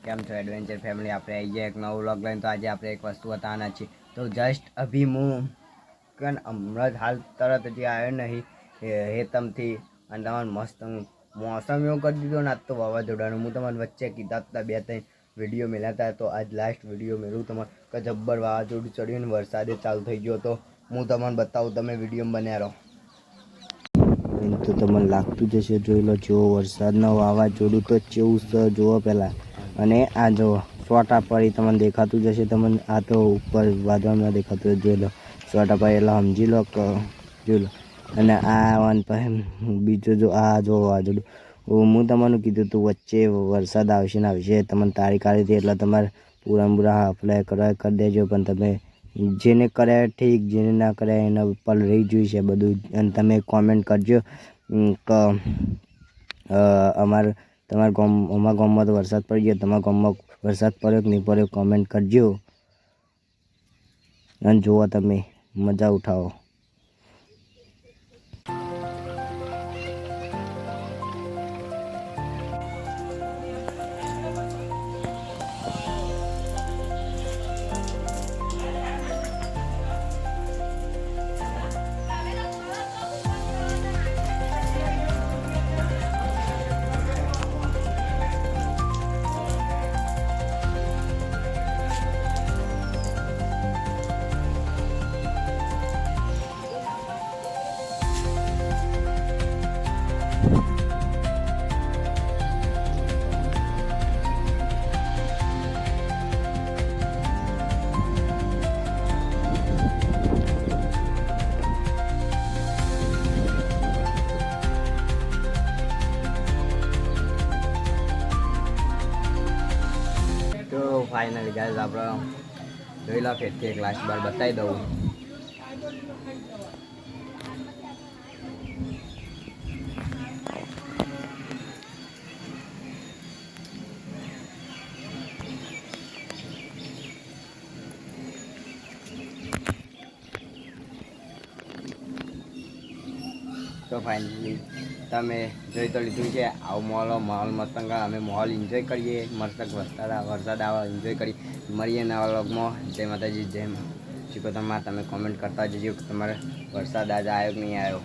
કેમ છો adventure family? આપણે આવી ગયા એક નવો વ્લોગ લઈને. તો આજે આપણે એક વસ્તુ બતાવવાના છીએ. તો જસ્ટ અભી હું કેમ હમણાં જ હાલ તરત હજી આવ્યો નહીં હેતમથી, અને તમારે મસ્ત મોસમ એવું કરી દીધો ને આજ તો વાવાઝોડાનું. હું તમારે વચ્ચે કીધા હતા 2-3 વિડીયો મેળ્યા હતા, તો આજ લાસ્ટ વિડીયો મેળવું તમારે કે જબ્બર વાવાઝોડું ચડ્યું ને વરસાદે ચાલુ થઈ ગયો. તો હું તમને બતાવું, તમે વિડીયો બન્યા રહો. તો તમને લાગતું જ હશે, જોઈ લો જેવો વરસાદનો વાવાઝોડું તો કેવું જુઓ પહેલાં. અને આ જો સોટા પડી તમને દેખાતું જ હશે. તમને આ તો ઉપર વાદળમાં દેખાતું જોઈ લો સોટા પડી એટલે સમજી લો કે જોઈ લો. અને આ વન પછી બીજું જો આ જો વાદળું, હું તમને કીધું તું વચ્ચે વરસાદ આવશે ને આવશે, તમને તારીખ આવી હતી એટલે તમારે પૂરા અપ્લાય કરી દેજો. પણ તમે જેને કર્યા ઠીક, જેને ના કર્યા એના ઉપર રહી જોઈ છે બધું. અને તમે કોમેન્ટ કરજો કે અમારા ગામમાં તો વરસાદ પડી ગયો, તમારા ગામમાં વરસાદ પડ્યો કે નહીં પડ્યો, કોમેન્ટ કરજો. અને જુઓ તમે મજા ઉઠાવો. તો ફાઇનલી ગાઈઝ આપણે જોઈ લો ફેરથી એક લાસ્ટ બાર બતાવી દઉં. તો ફાઇનલી તમે જોઈ તો લીધું છે. આવું માહોલ મસ્ત અમે માહોલ એન્જોય કરીએ. મસ્ત વરસાદ આવે એન્જોય કરીએ. મળીએ નવા વ્લોગમાં. જય માતાજી, જય શીખો. તમે કોમેન્ટ કરતા જજો કે તમારે વરસાદ આજે આવ્યો કે નહીં આવ્યો.